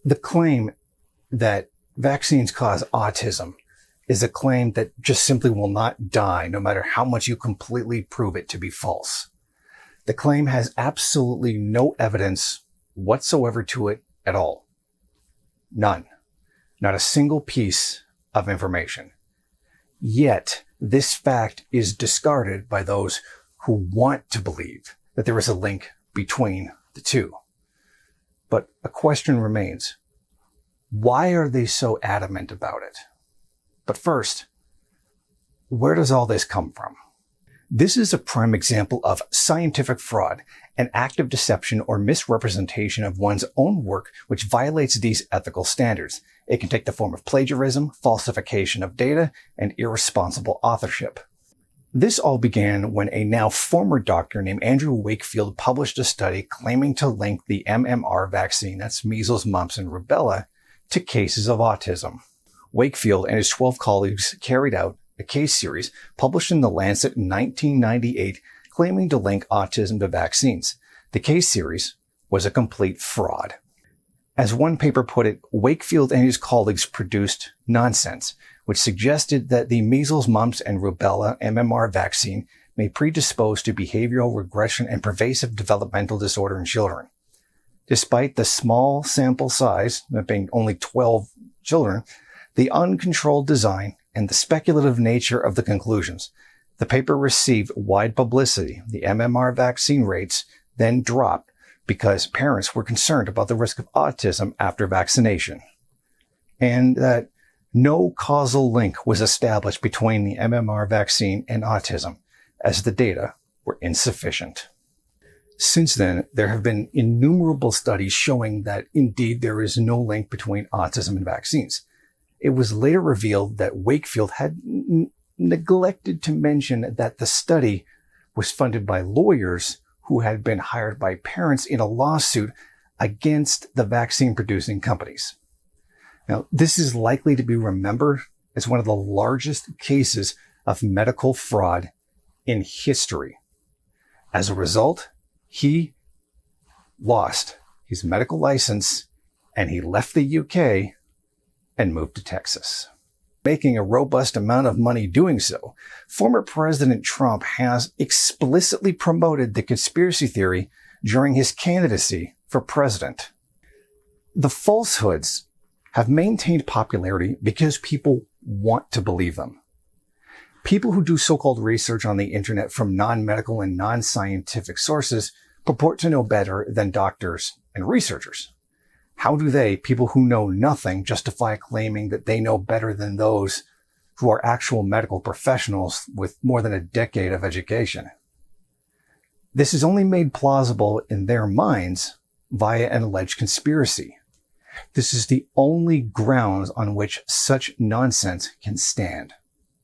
The claim that vaccines cause autism is a claim that just simply will not die, no matter how much you completely prove it to be false. The claim has absolutely no evidence whatsoever to it at all. None. Not a single piece of information. Yet, this fact is discarded by those who want to believe that there is a link between the two. But a question remains. Why are they so adamant about it? But first, where does all this come from? This is a prime example of scientific fraud, an act of deception or misrepresentation of one's own work which violates these ethical standards. It can take the form of plagiarism, falsification of data, and irresponsible authorship. This all began when a now former doctor named Andrew Wakefield published a study claiming to link the MMR vaccine, that's measles, mumps, and rubella, to cases of autism. Wakefield and his 12 colleagues carried out a case series published in The Lancet in 1998 claiming to link autism to vaccines. The case series was a complete fraud. As one paper put it, Wakefield and his colleagues produced nonsense, which suggested that the measles, mumps, and rubella MMR vaccine may predispose to behavioral regression and pervasive developmental disorder in children. Despite the small sample size, that being only 12 children, the uncontrolled design, and the speculative nature of the conclusions, the paper received wide publicity. The MMR vaccine rates then dropped because parents were concerned about the risk of autism after vaccination, and that no causal link was established between the MMR vaccine and autism, as the data were insufficient. Since then, there have been innumerable studies showing that indeed there is no link between autism and vaccines. It was later revealed that Wakefield had neglected to mention that the study was funded by lawyers who had been hired by parents in a lawsuit against the vaccine-producing companies. Now, this is likely to be remembered as one of the largest cases of medical fraud in history. As a result, he lost his medical license and he left the UK and moved to Texas. Making a robust amount of money doing so, former President Trump has explicitly promoted the conspiracy theory during his candidacy for president. The falsehoods have maintained popularity because people want to believe them. People who do so-called research on the internet from non-medical and non-scientific sources purport to know better than doctors and researchers. How do they, people who know nothing, justify claiming that they know better than those who are actual medical professionals with more than a decade of education? This is only made plausible in their minds via an alleged conspiracy. This is the only grounds on which such nonsense can stand.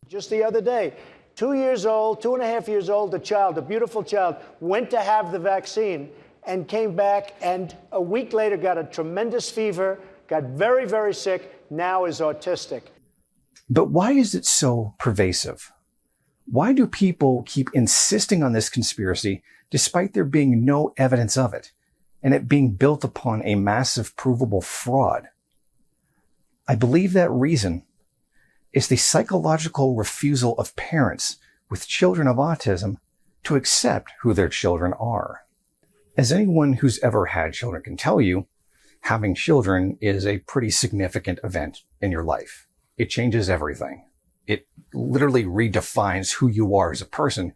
Just the other day, 2 years old, 2.5 years old, a child, a beautiful child, went to have the vaccine and came back and a week later got a tremendous fever, got very, very sick, now is autistic. But why is it so pervasive? Why do people keep insisting on this conspiracy despite there being no evidence of it and it being built upon a massive provable fraud? I believe that reason is the psychological refusal of parents with children of autism to accept who their children are. As anyone who's ever had children can tell you, having children is a pretty significant event in your life. It changes everything. It literally redefines who you are as a person,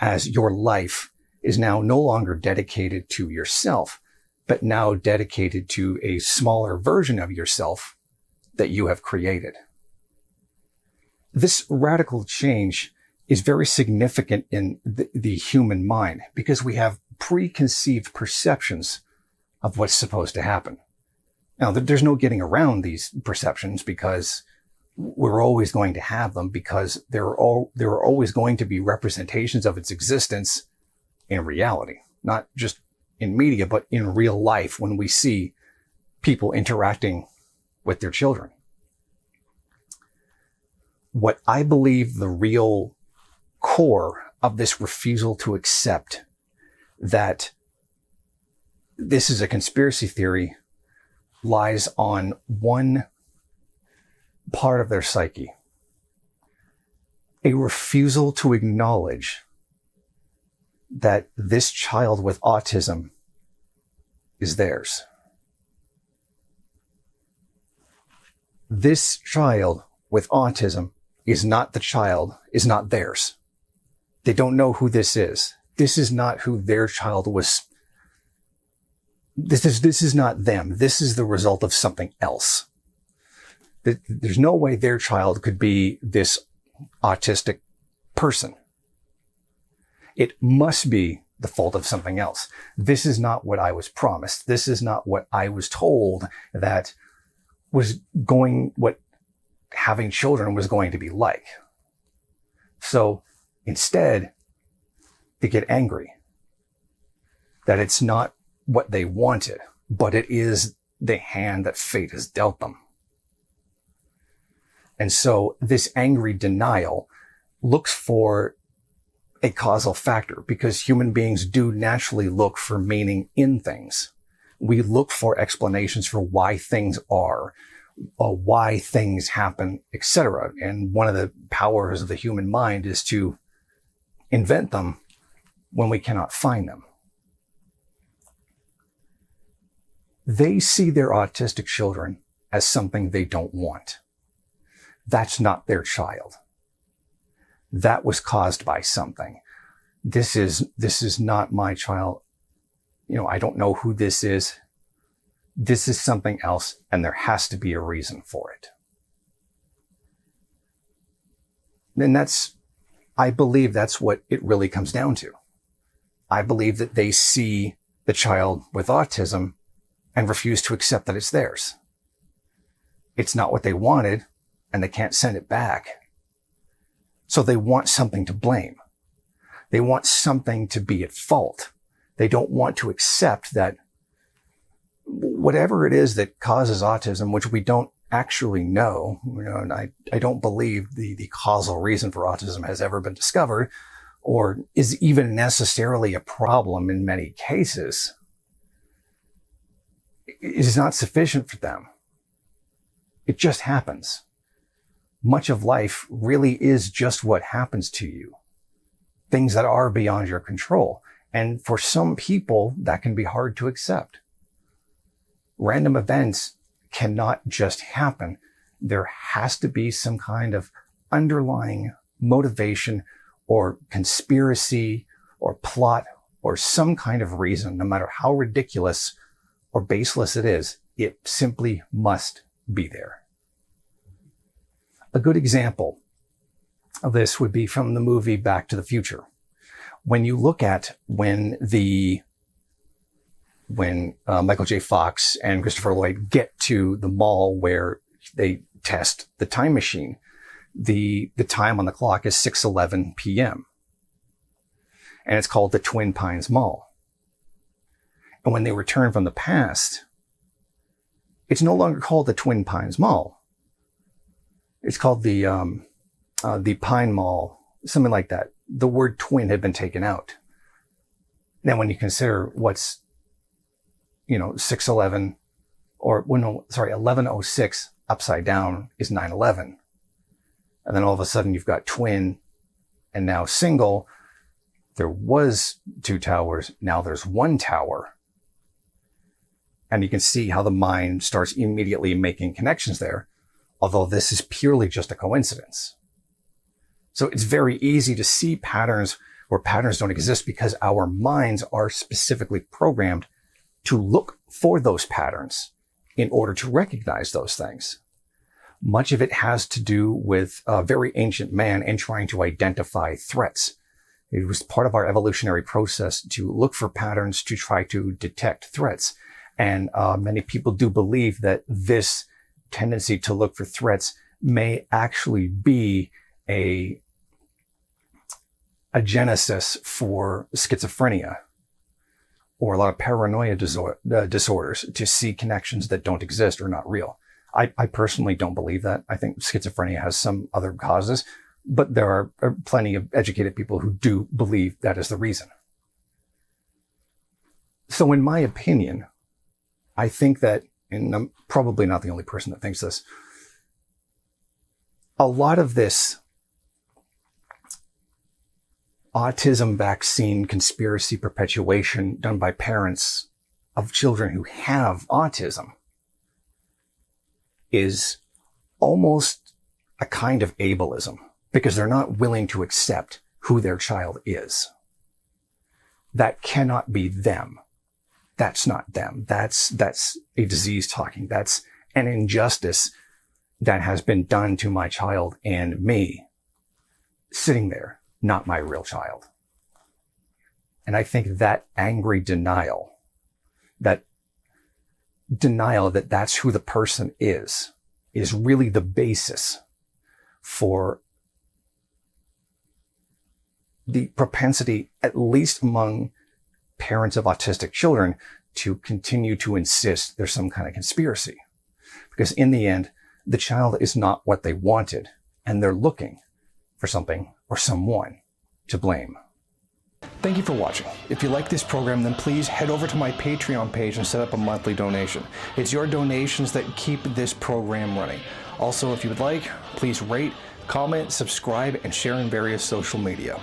as your life is now no longer dedicated to yourself, but now dedicated to a smaller version of yourself that you have created. This radical change is very significant in the human mind because we have preconceived perceptions of what's supposed to happen. Now, there's no getting around these perceptions because we're always going to have them, because there are always going to be representations of its existence in reality, not just in media, but in real life when we see people interacting with their children. What I believe the real core of this refusal to accept that this is a conspiracy theory lies on one part of their psyche. A refusal to acknowledge that this child with autism is theirs. This child with autism is not theirs. They don't know who this is. This is not who their child was. This is not them. This is the result of something else. There's no way their child could be this autistic person. It must be the fault of something else. This is not what I was promised. This is not what I was told that what having children was going to be like. So instead, they get angry that it's not what they wanted, but it is the hand that fate has dealt them. And so this angry denial looks for a causal factor, because human beings do naturally look for meaning in things. We look for explanations for why things are, why things happen, etc. And one of the powers of the human mind is to invent them when we cannot find them. They see their autistic children as something they don't want. That's not their child. That was caused by something. This is not my child. I don't know who this is. This is something else, and there has to be a reason for it. And I believe that's what it really comes down to. I believe that they see the child with autism and refuse to accept that it's theirs. It's not what they wanted, and they can't send it back. So they want something to blame. They want something to be at fault. They don't want to accept that whatever it is that causes autism, which we don't actually know, and I don't believe the causal reason for autism has ever been discovered or is even necessarily a problem in many cases. It is not sufficient for them. It just happens. Much of life really is just what happens to you. Things that are beyond your control. And for some people, that can be hard to accept. Random events cannot just happen. There has to be some kind of underlying motivation or conspiracy or plot or some kind of reason, no matter how ridiculous or baseless it is. It simply must be there. A good example of this would be from the movie Back to the Future. When you look at when Michael J. Fox and Christopher Lloyd get to the mall where they test the time machine, the time on the clock is 6:11 p.m. And it's called the Twin Pines Mall. And when they return from the past, it's no longer called the Twin Pines Mall. It's called the Pine Mall, something like that. The word twin had been taken out. Now, when you consider what's, 611 or 1106 upside down is 911. And then all of a sudden you've got twin and now single. There was two towers. Now there's one tower. And you can see how the mind starts immediately making connections there, although this is purely just a coincidence. So it's very easy to see patterns where patterns don't exist because our minds are specifically programmed to look for those patterns in order to recognize those things. Much of it has to do with a very ancient man and trying to identify threats. It was part of our evolutionary process to look for patterns to try to detect threats. And many people do believe that this tendency to look for threats may actually be a genesis for schizophrenia or a lot of paranoia disorders, to see connections that don't exist or not real. I personally don't believe that. I think schizophrenia has some other causes, but there are plenty of educated people who do believe that is the reason. So in my opinion, I think that and I'm probably not the only person that thinks this, a lot of this autism vaccine conspiracy perpetuation done by parents of children who have autism is almost a kind of ableism, because they're not willing to accept who their child is. That cannot be them. That's not them. That's a disease talking. That's an injustice that has been done to my child and me sitting there, not my real child. And I think that angry denial that that's who the person is really the basis for the propensity, at least among parents of autistic children, to continue to insist there's some kind of conspiracy. Because in the end, the child is not what they wanted, and they're looking for something or someone to blame. Thank you for watching. If you like this program, then please head over to my Patreon page and set up a monthly donation. It's your donations that keep this program running. Also, if you would like, please rate, comment, subscribe, and share in various social media.